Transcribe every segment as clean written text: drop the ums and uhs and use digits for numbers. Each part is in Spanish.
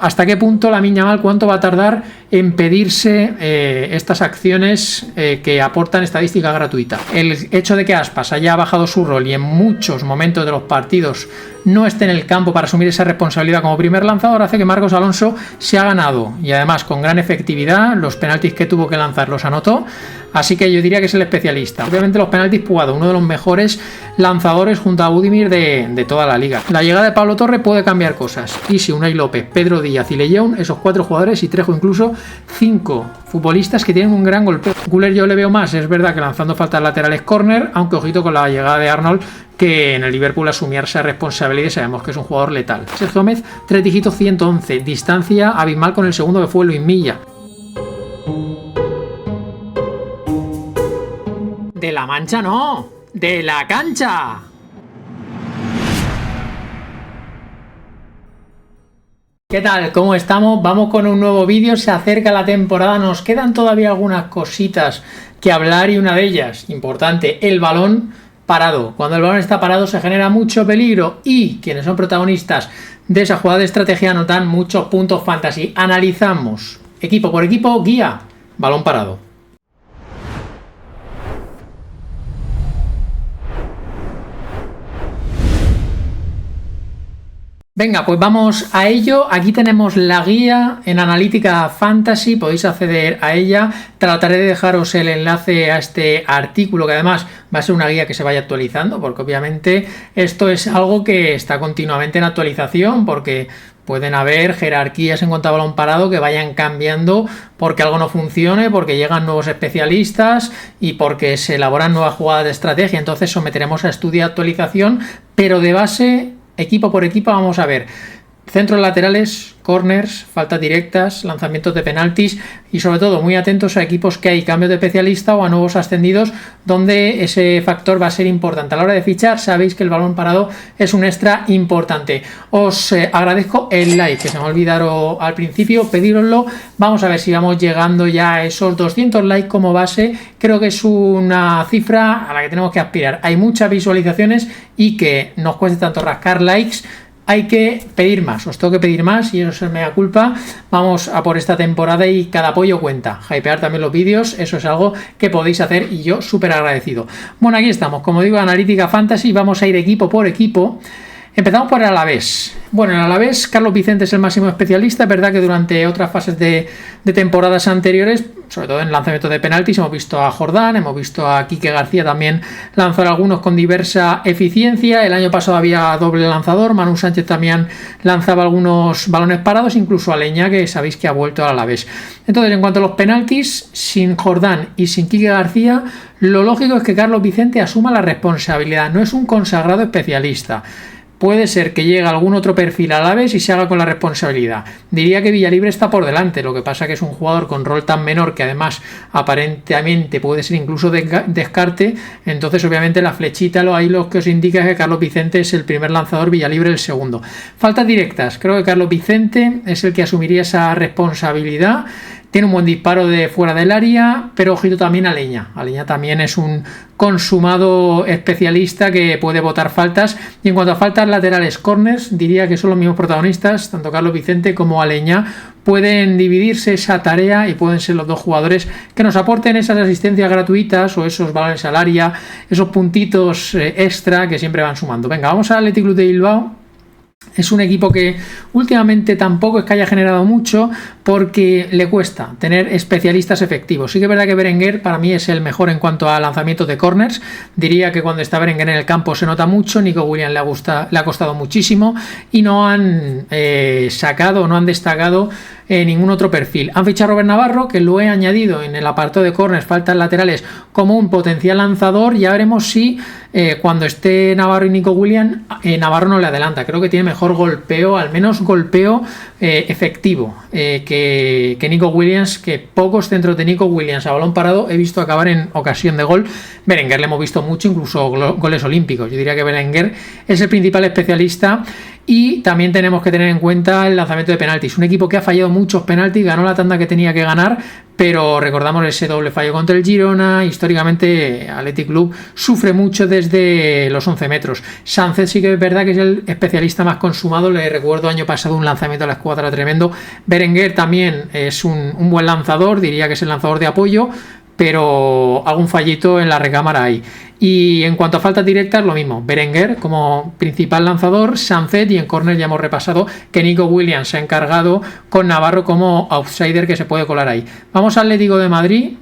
¿Hasta qué punto Lamine Yamal, cuánto va a tardar en pedirse estas acciones que aportan estadística gratuita? El hecho de que Aspas haya bajado su rol y en muchos momentos de los partidos no esté en el campo para asumir esa responsabilidad como primer lanzador hace que Marcos Alonso se ha ganado, y además con gran efectividad, los penaltis que tuvo que lanzar los anotó, así que yo diría que es el especialista. Obviamente los penaltis Puado, uno de los mejores lanzadores junto a Budimir de toda la liga. La llegada de Pablo Torre puede cambiar cosas, y si Unai López, Pedro Díaz y Lejeune, esos 4 jugadores, y Trejo incluso, 5 futbolistas que tienen un gran golpeo. Güler yo le veo más, es verdad que lanzando faltas laterales córner, aunque ojito con la llegada de Arnold, que en el Liverpool asumía esa responsabilidad y sabemos que es un jugador letal. Sergio Gómez, 3 dígitos 111, distancia abismal con el segundo que fue Luis Milla. De la Mancha no, de la cancha. ¿Qué tal? ¿Cómo estamos? Vamos con un nuevo vídeo, se acerca la temporada, nos quedan todavía algunas cositas que hablar y una de ellas, importante, el balón parado. Cuando el balón está parado se genera mucho peligro y quienes son protagonistas de esa jugada de estrategia anotan muchos puntos fantasy. Analizamos equipo por equipo, guía, balón parado. Venga, pues vamos a ello. Aquí tenemos la guía en Analítica Fantasy, podéis acceder a ella. Trataré de dejaros el enlace a este artículo, que además va a ser una guía que se vaya actualizando, porque obviamente esto es algo que está continuamente en actualización, porque pueden haber jerarquías en cuanto a balón parado que vayan cambiando porque algo no funcione, porque llegan nuevos especialistas y porque se elaboran nuevas jugadas de estrategia. Entonces someteremos a estudio y actualización, pero de base, equipo por equipo, vamos a ver centros laterales, corners, faltas directas, lanzamientos de penaltis y sobre todo muy atentos a equipos que hay cambios de especialista o a nuevos ascendidos, donde ese factor va a ser importante. A la hora de fichar sabéis que el balón parado es un extra importante. Os agradezco el like, que se me ha olvidado al principio pedíroslo. Vamos a ver si vamos llegando ya a esos 200 likes como base. Creo que es una cifra a la que tenemos que aspirar. Hay muchas visualizaciones y que nos cueste tanto rascar likes, hay que pedir más, os tengo que pedir más y eso es mea culpa. Vamos a por esta temporada y cada apoyo cuenta. Hypear también los vídeos, eso es algo que podéis hacer y yo súper agradecido. Bueno, aquí estamos, como digo, Analítica Fantasy, vamos a ir equipo por equipo. Empezamos por el Alavés. Bueno, en el Alavés, Carlos Vicente es el máximo especialista. Es verdad que durante otras fases de temporadas anteriores, sobre todo en lanzamientos de penaltis, hemos visto a Jordán, hemos visto a Quique García también lanzar algunos con diversa eficiencia. El año pasado había doble lanzador, Manu Sánchez también lanzaba algunos balones parados, incluso Aleñá, que sabéis que ha vuelto al Alavés. Entonces, en cuanto a los penaltis, sin Jordán y sin Quique García, lo lógico es que Carlos Vicente asuma la responsabilidad. No es un consagrado especialista. Puede ser que llegue algún otro perfil a la vez y se haga con la responsabilidad. Diría que Villalibre está por delante, lo que pasa que es un jugador con rol tan menor que además aparentemente puede ser incluso descarte, entonces obviamente la flechita ahí lo que os indica es que Carlos Vicente es el primer lanzador, Villalibre el segundo. Faltas directas, creo que Carlos Vicente es el que asumiría esa responsabilidad. Tiene un buen disparo de fuera del área, pero ojito también a Aleñá. Aleñá también es un consumado especialista que puede botar faltas. Y en cuanto a faltas laterales, corners, diría que son los mismos protagonistas, tanto Carlos Vicente como Aleñá. Pueden dividirse esa tarea y pueden ser los dos jugadores que nos aporten esas asistencias gratuitas o esos balones al área, esos puntitos extra que siempre van sumando. Venga, vamos al Athletic Club de Bilbao. Es un equipo que últimamente tampoco es que haya generado mucho porque le cuesta tener especialistas efectivos. Sí que es verdad que Berenguer para mí es el mejor en cuanto a lanzamientos de corners. Diría que cuando está Berenguer en el campo se nota mucho. Nico Williams le ha costado muchísimo y no han sacado o no han destacado ningún otro perfil. Han fichado a Robert Navarro, que lo he añadido en el apartado de corners, faltas laterales, como un potencial lanzador. Ya veremos si cuando esté Navarro y Nico Williams, Navarro no le adelanta. Creo que tiene mejor golpeo, al menos golpeo efectivo que Nico Williams, que pocos centros de Nico Williams a balón parado he visto acabar en ocasión de gol. Berenguer le hemos visto mucho, incluso goles olímpicos. Yo diría que Berenguer es el principal especialista. Y también tenemos que tener en cuenta el lanzamiento de penaltis. Un equipo que ha fallado muchos penaltis, ganó la tanda que tenía que ganar, pero recordamos ese doble fallo contra el Girona. Históricamente Athletic Club sufre mucho desde los 11 metros. Sánchez sí que es verdad que es el especialista más consumado. Le recuerdo año pasado un lanzamiento a la escuadra tremendo. Berenguer también es un buen lanzador, diría que es el lanzador de apoyo, pero algún fallito en la recámara hay. Y en cuanto a faltas directas, lo mismo. Berenguer como principal lanzador, Sánchez, y en córner ya hemos repasado que Nico Williams se ha encargado con Navarro como outsider que se puede colar ahí. Vamos al Atlético de Madrid,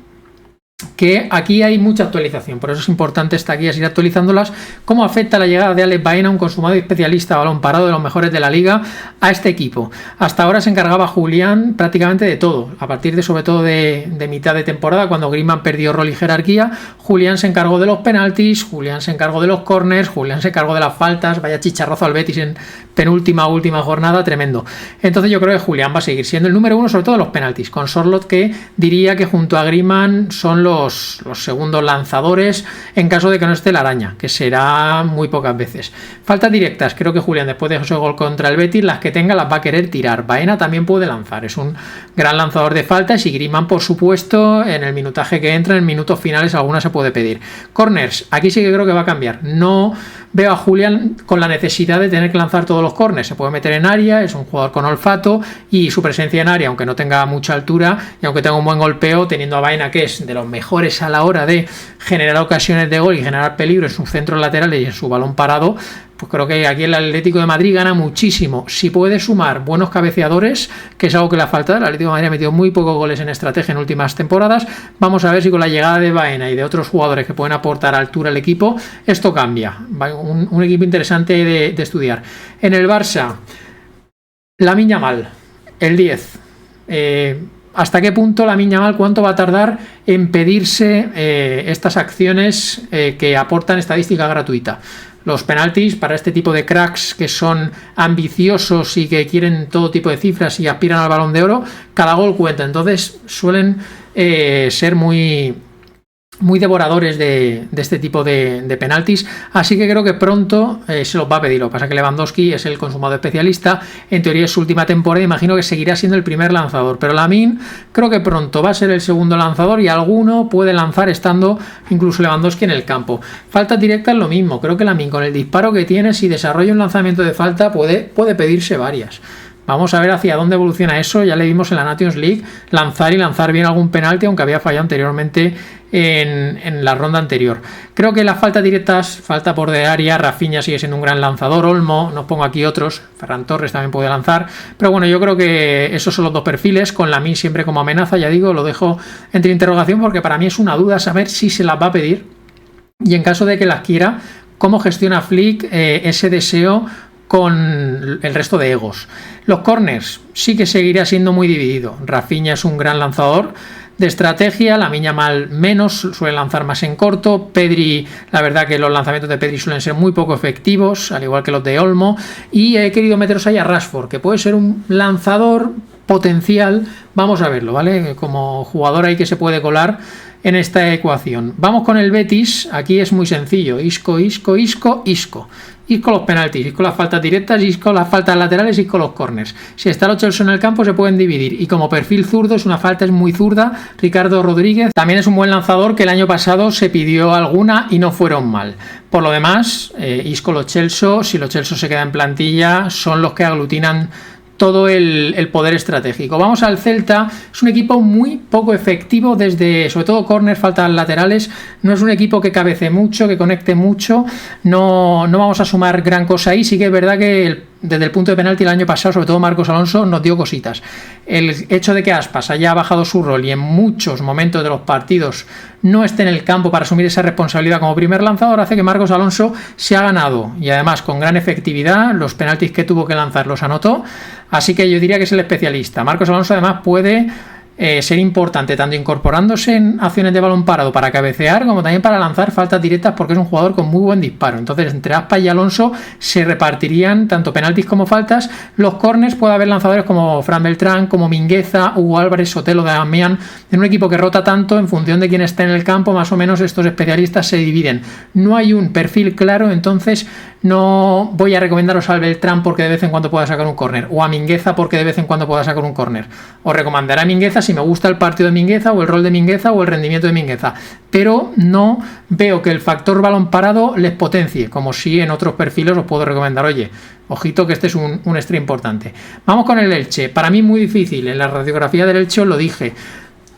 que aquí hay mucha actualización, por eso es importante estas guías ir actualizándolas. ¿Cómo afecta la llegada de Alex Baena, un consumado y especialista a balón parado de los mejores de la liga, a este equipo? Hasta ahora se encargaba Julián prácticamente de todo, a partir de sobre todo de mitad de temporada, cuando Griezmann perdió rol y jerarquía. Julián se encargó de los penaltis, Julián se encargó de los corners, Julián se encargó de las faltas. Vaya chicharrazo al Betis en última jornada, tremendo. Entonces yo creo que Julián va a seguir siendo el número uno, sobre todo de los penaltis, con Sorloth, que diría que junto a Griezmann son los segundos lanzadores en caso de que no esté la araña, que será muy pocas veces. Faltas directas, creo que Julián, después de ese gol contra el Betis, las que tenga las va a querer tirar. Baena también puede lanzar, es un gran lanzador de faltas, y Griezmann, por supuesto, en el minutaje que entra, en minutos finales alguna se puede pedir. Corners, aquí sí que creo que va a cambiar. No veo a Julián con la necesidad de tener que lanzar todos los corners, se puede meter en área, es un jugador con olfato, y su presencia en área, aunque no tenga mucha altura y aunque tenga un buen golpeo, teniendo a Baena, que es de los mejores a la hora de generar ocasiones de gol y generar peligro en sus centros laterales y en su balón parado, pues creo que aquí el Atlético de Madrid gana muchísimo. Si puede sumar buenos cabeceadores, que es algo que le ha faltado, el Atlético de Madrid ha metido muy pocos goles en estrategia en últimas temporadas, vamos a ver si con la llegada de Baena y de otros jugadores que pueden aportar altura al equipo, esto cambia. Un equipo interesante de estudiar. En el Barça, Lamine Yamal, el 10. ¿Hasta qué punto Lamine Yamal, cuánto va a tardar en pedirse estas acciones que aportan estadística gratuita? Los penaltis para este tipo de cracks que son ambiciosos y que quieren todo tipo de cifras y aspiran al Balón de Oro, cada gol cuenta, entonces suelen ser muy devoradores de este tipo de penaltis, así que creo que pronto se los va a pedir. Lo que pasa es que Lewandowski es el consumado especialista, en teoría es su última temporada, imagino que seguirá siendo el primer lanzador, pero Lamine creo que pronto va a ser el segundo lanzador, y alguno puede lanzar estando incluso Lewandowski en el campo. Faltas directas lo mismo, creo que Lamine, con el disparo que tiene, si desarrolla un lanzamiento de falta, puede pedirse varias. Vamos a ver hacia dónde evoluciona eso. Ya le vimos en la Nations League lanzar bien algún penalti, aunque había fallado anteriormente en la ronda anterior. Creo que las faltas directas, falta por de área, Rafinha sigue siendo un gran lanzador, Olmo, no pongo aquí otros, Ferran Torres también puede lanzar, pero bueno, yo creo que esos son los dos perfiles, con Lamine siempre como amenaza, ya digo, lo dejo entre interrogación porque para mí es una duda saber si se las va a pedir, y en caso de que las quiera, cómo gestiona Flick ese deseo con el resto de egos. Los corners sí que seguirá siendo muy dividido. Rafinha es un gran lanzador de estrategia, Lamine Yamal menos, suele lanzar más en corto. Pedri, la verdad que los lanzamientos de Pedri suelen ser muy poco efectivos, al igual que los de Olmo, y he querido meteros ahí a Rashford, que puede ser un lanzador potencial, vamos a verlo, ¿vale? Como jugador ahí que se puede colar en esta ecuación. Vamos con el Betis, aquí es muy sencillo, Isco los penaltis, Isco las faltas directas, Isco las faltas laterales, Isco los corners. Si está Lo Celso en el campo se pueden dividir, y como perfil zurdo es una falta, es muy zurda. Ricardo Rodríguez también es un buen lanzador, que el año pasado se pidió alguna y no fueron mal. Por lo demás, Isco, Lo Celso, si Lo Celso se queda en plantilla, son los que aglutinan todo el poder estratégico. Vamos al Celta, es un equipo muy poco efectivo desde, sobre todo corners, faltas laterales, no es un equipo que cabece mucho, que conecte mucho, no vamos a sumar gran cosa ahí. Sí que es verdad que desde el punto de penalti el año pasado, sobre todo Marcos Alonso, nos dio cositas. El hecho de que Aspas haya bajado su rol y en muchos momentos de los partidos no esté en el campo para asumir esa responsabilidad como primer lanzador hace que Marcos Alonso se ha ganado, y además con gran efectividad, los penaltis que tuvo que lanzar los anotó, así que yo diría que es el especialista. Marcos Alonso además puede ser importante tanto incorporándose en acciones de balón parado para cabecear como también para lanzar faltas directas, porque es un jugador con muy buen disparo. Entonces entre Aspas y Alonso se repartirían tanto penaltis como faltas. Los corners puede haber lanzadores como Fran Beltrán, como Mingueza, Hugo Álvarez, Sotelo, Damián. En un equipo que rota tanto, en función de quién esté en el campo, más o menos estos especialistas se dividen. No hay un perfil claro, entonces no voy a recomendaros al Beltrán porque de vez en cuando pueda sacar un córner, o a Mingueza porque de vez en cuando pueda sacar un córner. Os recomendaré a Mingueza si me gusta el partido de Mingueza o el rol de Mingueza o el rendimiento de Mingueza, pero no veo que el factor balón parado les potencie, como si en otros perfiles os puedo recomendar, oye, ojito que este es un extra importante. Vamos con el Elche. Para mí muy difícil, en la radiografía del Elche os lo dije.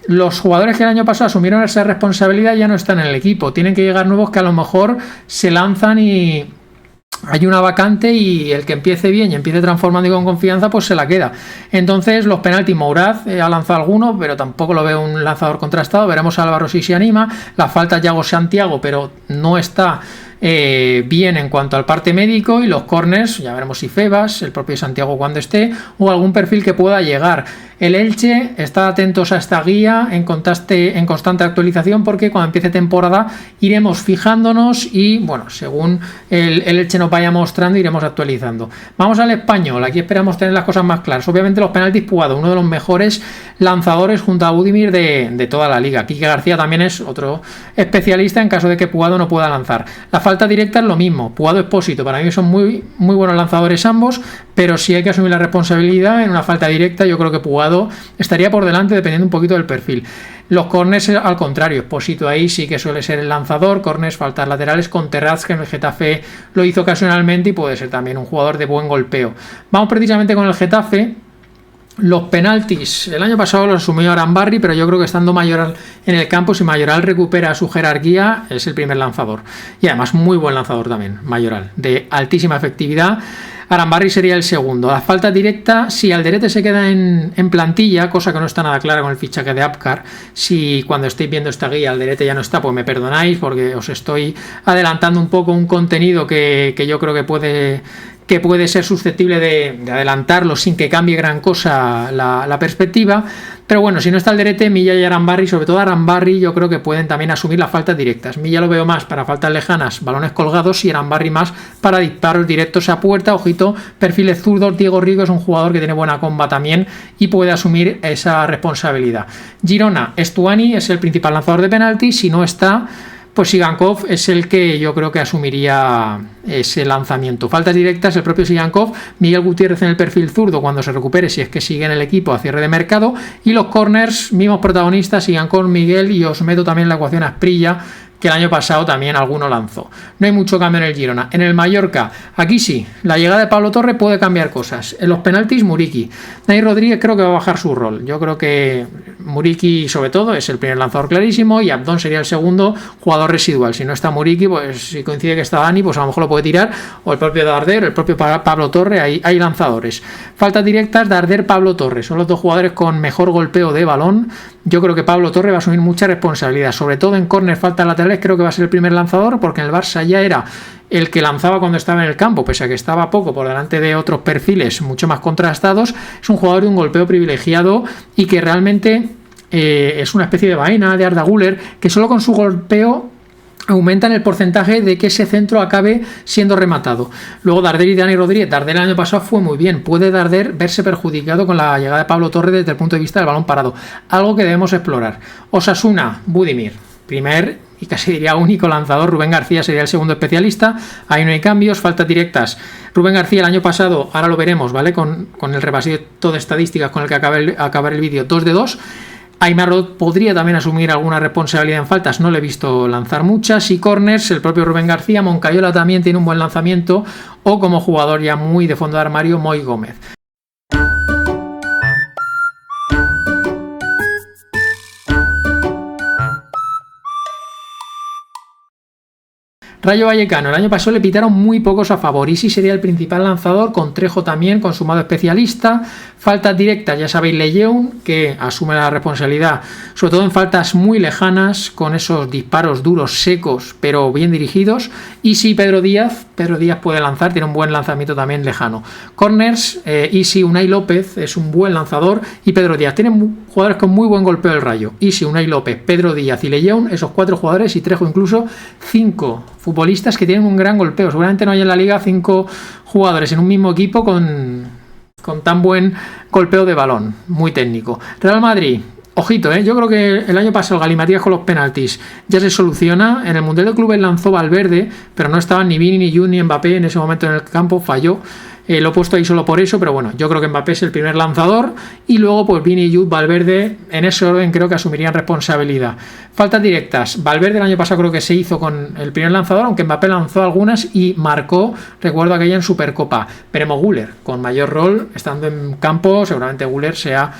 Los jugadores que el año pasado asumieron esa responsabilidad ya no están en el equipo, tienen que llegar nuevos que a lo mejor se lanzan y hay una vacante y el que empiece bien y empiece transformando y con confianza pues se la queda. Entonces los penaltis, Mourad ha lanzado algunos, pero tampoco lo veo un lanzador contrastado. Veremos a Álvaro si se anima. Las faltas Yago Santiago, pero no está bien en cuanto al parte médico. Y los corners, ya veremos si Febas, el propio Santiago cuando esté, o algún perfil que pueda llegar. El Elche, está atentos a esta guía en constante actualización, porque cuando empiece temporada iremos fijándonos y bueno, según el Elche nos vaya mostrando iremos actualizando. Vamos al Español, aquí esperamos tener las cosas más claras. Obviamente los penaltis, Puado, uno de los mejores lanzadores junto a Budimir de toda la liga. Quique García también es otro especialista en caso de que Puado no pueda lanzar. La falta directa es lo mismo, Puado, Expósito, para mí son muy buenos lanzadores ambos, pero si hay que asumir la responsabilidad en una falta directa, yo creo que Puado estaría por delante dependiendo un poquito del perfil. Los corners al contrario, Expósito ahí sí que suele ser el lanzador, corners, faltas laterales con Terraz, que en el Getafe lo hizo ocasionalmente y puede ser también un jugador de buen golpeo. Vamos precisamente con el Getafe. Los penaltis, el año pasado los asumió Arambarri, pero yo creo que estando Mayoral en el campo, si Mayoral recupera su jerarquía, es el primer lanzador. Y además muy buen lanzador también, Mayoral, de altísima efectividad. Arambarri sería el segundo. La falta directa, si Alderete se queda en plantilla, cosa que no está nada clara con el fichaje de Apcar, si cuando estéis viendo esta guía Alderete ya no está, pues me perdonáis porque os estoy adelantando un poco un contenido que yo creo que puede ser susceptible de adelantarlo sin que cambie gran cosa la perspectiva. Pero bueno, si no está Alderete, Milla y Arambarri, sobre todo Arambarri, yo creo que pueden también asumir las faltas directas. Milla lo veo más para faltas lejanas, balones colgados, y Arambarri más para disparos directos a puerta. Ojito, perfiles zurdos. Diego Rico es un jugador que tiene buena comba también y puede asumir esa responsabilidad. Girona, Estuani es el principal lanzador de penaltis. Si no está, pues Sigankov es el que yo creo que asumiría ese lanzamiento. Faltas directas, el propio Sigankov, Miguel Gutiérrez en el perfil zurdo cuando se recupere, si es que sigue en el equipo a cierre de mercado, y los corners, mismos protagonistas, Sigankov, Miguel, y os meto también la ecuación Asprilla, que el año pasado también alguno lanzó. No hay mucho cambio en el Girona. En el Mallorca, aquí sí, la llegada de Pablo Torre puede cambiar cosas. En los penaltis, Muriqui. Dani Rodríguez creo que va a bajar su rol. Yo creo que Muriqui, sobre todo, es el primer lanzador clarísimo, y Abdón sería el segundo jugador residual. Si no está Muriqui, pues si coincide que está Dani, pues a lo mejor lo puede tirar, o el propio Darder, el propio Pablo Torre, hay lanzadores. Faltas directas, Darder, Pablo Torre. Son los dos jugadores con mejor golpeo de balón. Yo creo que Pablo Torre va a asumir mucha responsabilidad, sobre todo en córner, faltas laterales. Creo que va a ser el primer lanzador, porque en el Barça ya era el que lanzaba cuando estaba en el campo, pese a que estaba poco por delante de otros perfiles mucho más contrastados. Es un jugador de un golpeo privilegiado y que realmente es una especie de vaina de Arda Güler, que solo con su golpeo aumentan el porcentaje de que ese centro acabe siendo rematado. Luego Darder y Dani Rodríguez. Darder el año pasado fue muy bien. Puede Darder verse perjudicado con la llegada de Pablo Torre desde el punto de vista del balón parado, algo que debemos explorar. Osasuna, Budimir, primer y casi diría único lanzador. Rubén García sería el segundo especialista. Ahí no hay cambios. Faltas directas, Rubén García el año pasado, ahora lo veremos, ¿vale? Con el repasito de estadísticas con el que acabar el vídeo, 2 de 2. Aimar podría también asumir alguna responsabilidad en faltas, no le he visto lanzar muchas. Y corners, el propio Rubén García. Moncayola también tiene un buen lanzamiento, o como jugador ya muy de fondo de armario, Moy Gómez. Rayo Vallecano, el año pasado le pitaron muy pocos a favor. Isi sería el principal lanzador, con Trejo también, consumado especialista. Faltas directas, ya sabéis, Lejeune, que asume la responsabilidad, sobre todo en faltas muy lejanas, con esos disparos duros, secos, pero bien dirigidos. Isi, Pedro Díaz puede lanzar, tiene un buen lanzamiento también lejano. Corners, Isi, Unai López es un buen lanzador, y Pedro Díaz. Tienen jugadores con muy buen golpeo del Rayo. Isi, Unai López, Pedro Díaz y Lejeune, esos 4 jugadores, y Trejo incluso 5 futbolistas que tienen un gran golpeo. Seguramente no hay en la liga 5 jugadores en un mismo equipo con tan buen golpeo de balón, muy técnico. Real Madrid, ojito, yo creo que el año pasado el galimatías con los penaltis ya se soluciona. En el Mundial de Clubes lanzó Valverde, pero no estaban ni Vini, ni Jun, ni Mbappé en ese momento en el campo, falló. Lo he puesto ahí solo por eso, pero bueno, yo creo que Mbappé es el primer lanzador, y luego pues Vini, Jude, Valverde, en ese orden creo que asumirían responsabilidad. Faltas directas, Valverde el año pasado creo que se hizo con el primer lanzador, aunque Mbappé lanzó algunas y marcó, recuerdo aquella en Supercopa. Veremos Güler con mayor rol, estando en campo, seguramente Güler sea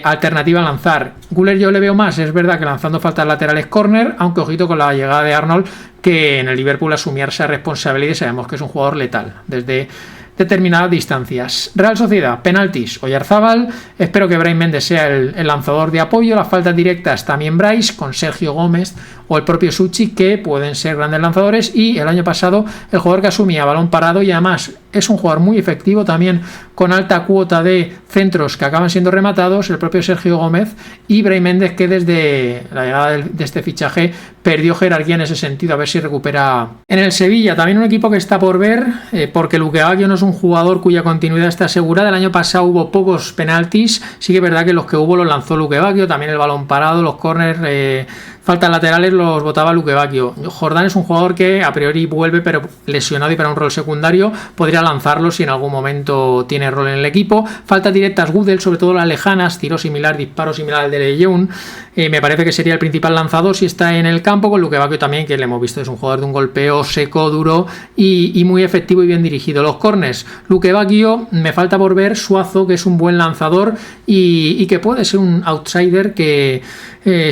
alternativa a lanzar. Güler yo le veo más, es verdad que lanzando faltas laterales córner, aunque ojito con la llegada de Arnold, que en el Liverpool asumía esa responsabilidad, y sabemos que es un jugador letal desde determinadas distancias. Real Sociedad, penaltis, Oyarzábal, espero que Brahim Méndez sea el lanzador de apoyo. Las faltas directas también Brais, con Sergio Gómez o el propio Suchi, que pueden ser grandes lanzadores, y el año pasado el jugador que asumía balón parado, y además es un jugador muy efectivo también, con alta cuota de centros que acaban siendo rematados, el propio Sergio Gómez, y Brahim Méndez, que desde la llegada de este fichaje perdió jerarquía en ese sentido, a ver si recupera. En el Sevilla, también un equipo que está por ver, porque Luque Bacchio no es un jugador cuya continuidad está asegurada. El año pasado hubo pocos penaltis, sí que es verdad que los que hubo los lanzó Luque Bacchio, también el balón parado, los córners, faltas laterales los botaba Luque Bacchio. Jordán es un jugador que a priori vuelve, pero lesionado y para un rol secundario, podría lanzarlo si en algún momento tiene rol en el equipo. Faltas directas Gudel, sobre todo las lejanas, tiro similar, disparo similar al de Lejeune, me parece que sería el principal lanzador si está en el campo, con Luque Bacchio también, que le hemos visto, es un jugador de un golpeo seco, duro y muy efectivo y bien dirigido. Los corners, Luque Bacchio, me falta por ver Suazo, que es un buen lanzador y que puede ser un outsider que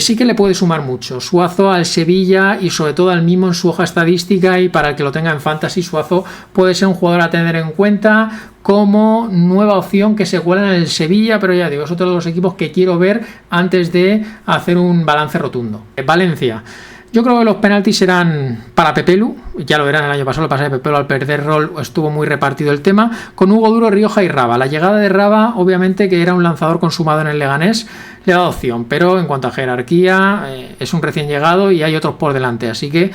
sí que le puede sumar mucho. Suazo al Sevilla, y sobre todo al mismo en su hoja estadística, y para el que lo tenga en fantasy, Suazo puede ser un jugador a tener en cuenta como nueva opción que se cuela en el Sevilla, pero ya digo, es otro de los equipos que quiero ver antes de hacer un balance rotundo. Valencia, yo creo que los penaltis serán para Pepelu, ya lo verán el año pasado, lo que pasa es que Pepelu al perder rol estuvo muy repartido el tema, con Hugo Duro, Rioja y Raba. La llegada de Raba, obviamente que era un lanzador consumado en el Leganés, le ha dado opción, pero en cuanto a jerarquía es un recién llegado y hay otros por delante, así que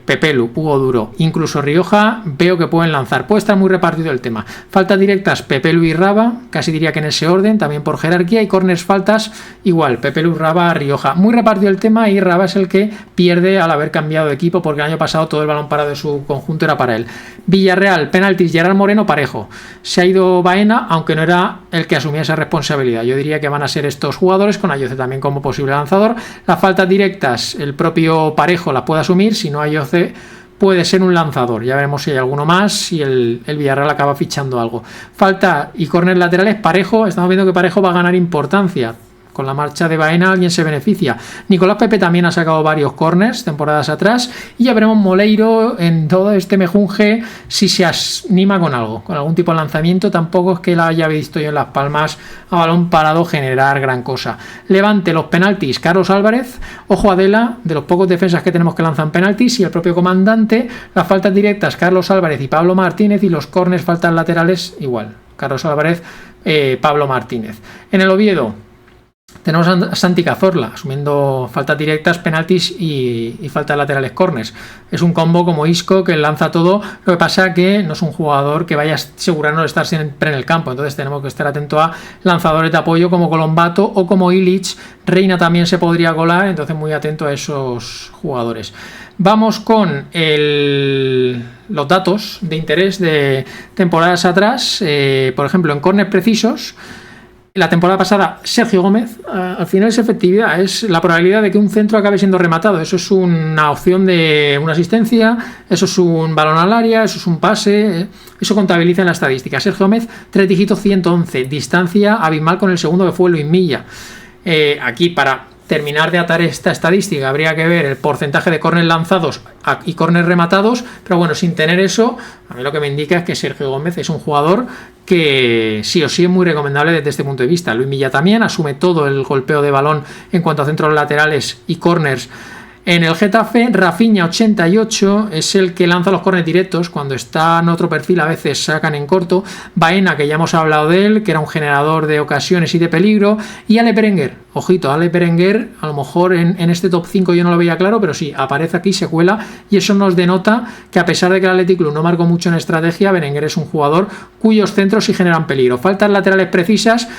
Pepelu, Hugo Duro, incluso Rioja, veo que pueden lanzar. Puede estar muy repartido el tema. Faltas directas Pepelu y Raba, casi diría que en ese orden, también por jerarquía, y corners faltas igual, Pepelu, Raba, Rioja. Muy repartido el tema, y Raba es el que pierde al haber cambiado de equipo, porque el año pasado todo el balón parado de su conjunto era para él. Villarreal, penaltis, Gerard Moreno, parejo. Se ha ido Baena, aunque no era el que asumía esa responsabilidad. Yo diría que van a ser estos jugadores, con Ayoce también como posible lanzador. Las faltas directas, el propio Parejo las puede asumir, si no Ayoce puede ser un lanzador. Ya veremos si hay alguno más, si el Villarreal acaba fichando algo. Falta y córner laterales, Parejo, estamos viendo que Parejo va a ganar importancia. Con la marcha de Baena alguien se beneficia. Nicolás Pepe también ha sacado varios corners temporadas atrás, y ya veremos Moleiro en todo este mejunje si se anima con algo, con algún tipo de lanzamiento. Tampoco es que la haya visto yo en Las Palmas a balón parado generar gran cosa. Levante, los penaltis, Carlos Álvarez, ojo Adela, de los pocos defensas que tenemos que lanzan penaltis, y el propio comandante. Las faltas directas, Carlos Álvarez y Pablo Martínez, y los corners, faltas laterales, igual, Carlos Álvarez, Pablo Martínez. En el Oviedo tenemos a Santi Cazorla asumiendo faltas directas, penaltis y faltas laterales, corners. Es un combo como Isco que lanza todo. Lo que pasa que no es un jugador que vaya a asegurarnos de estar siempre en el campo, entonces tenemos que estar atentos a lanzadores de apoyo como Colombato o como Illich. Reina también se podría colar, entonces muy atento a esos jugadores. Vamos con los datos de interés de temporadas atrás. Por ejemplo, en corners precisos, la temporada pasada, Sergio Gómez, al final es efectividad, es la probabilidad de que un centro acabe siendo rematado. Eso es una opción de una asistencia, eso es un balón al área, eso es un pase, eso contabiliza en la estadística. Sergio Gómez, 3 dígitos, 111, distancia abismal con el segundo, que fue Luis Milla. Aquí, para terminar de atar esta estadística habría que ver el porcentaje de córner lanzados y córner rematados, pero bueno, sin tener eso, a mí lo que me indica es que Sergio Gómez es un jugador que sí o sí es muy recomendable desde este punto de vista. Luis Milla también asume todo el golpeo de balón en cuanto a centros laterales y córners. En el Getafe, Rafinha 88 es el que lanza los córneres directos. Cuando está en otro perfil a veces sacan en corto. Baena, que ya hemos hablado de él, que era un generador de ocasiones y de peligro. Y Ale Berenguer, ojito, Ale Berenguer a lo mejor en este top 5 yo no lo veía claro, pero sí, aparece aquí, se cuela, y eso nos denota que a pesar de que el Athletic Club no marcó mucho en estrategia, Berenguer es un jugador cuyos centros sí generan peligro. Faltas laterales precisas.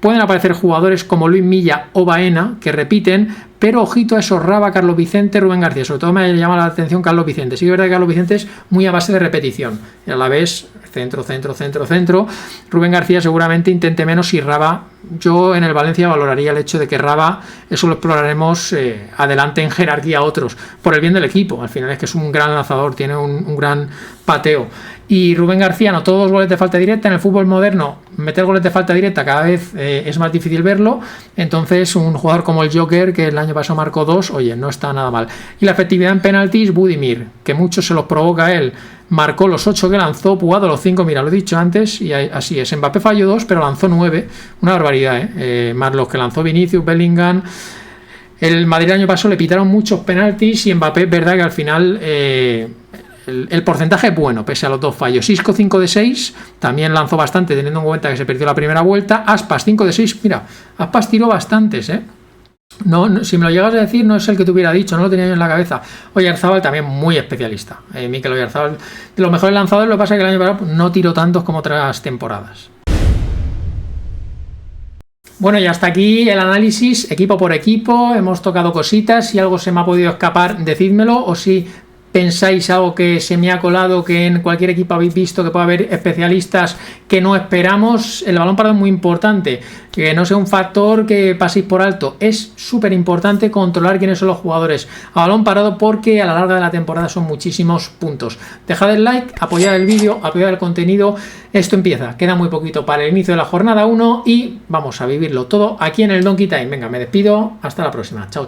Pueden aparecer jugadores como Luis Milla o Baena, que repiten, pero ojito a esos Raba, Carlos Vicente, Rubén García. Sobre todo me llama la atención Carlos Vicente. Sí que es verdad que Carlos Vicente es muy a base de repetición. Y a la vez, centro. Rubén García seguramente intente menos, y Raba, yo en el Valencia valoraría el hecho de que Raba, eso lo exploraremos adelante en jerarquía a otros, por el bien del equipo. Al final es que es un gran lanzador, tiene un gran pateo. Y Rubén García anotó 2 goles de falta directa. En el fútbol moderno, meter goles de falta directa cada vez es más difícil verlo. Entonces, un jugador como el Joker, que el año pasado marcó 2, oye, no está nada mal. Y la efectividad en penaltis, Budimir, que muchos se los provoca él. Marcó los 8 que lanzó, Puado los 5, mira, lo he dicho antes, y así es. Mbappé falló 2, pero lanzó 9. Una barbaridad, más los que lanzó Vinicius, Bellingham. El Madrid el año pasado le pitaron muchos penaltis, y Mbappé, verdad que al final el porcentaje es bueno, pese a los 2 fallos. Isco 5 de 6, también lanzó bastante, teniendo en cuenta que se perdió la primera vuelta. Aspas 5 de 6, mira, Aspas tiró bastantes, No, si me lo llegas a decir, no es el que te hubiera dicho, no lo tenía yo en la cabeza. Oyarzabal también muy especialista. Mikel Oyarzabal, de los mejores lanzadores, lo que pasa es que el año pasado no tiró tantos como otras temporadas. Bueno, y hasta aquí el análisis equipo por equipo. Hemos tocado cositas. Si algo se me ha podido escapar, decídmelo, o si pensáis algo que se me ha colado, que en cualquier equipo habéis visto que puede haber especialistas que no esperamos. El balón parado es muy importante, que no sea un factor que paséis por alto. Es súper importante controlar quiénes son los jugadores a balón parado, porque a la larga de la temporada son muchísimos puntos. Dejad el like, apoyad el vídeo, apoyad el contenido. Esto empieza, queda muy poquito para el inicio de la jornada 1 y vamos a vivirlo todo aquí en el Donkey Time. Venga, me despido, hasta la próxima, chao.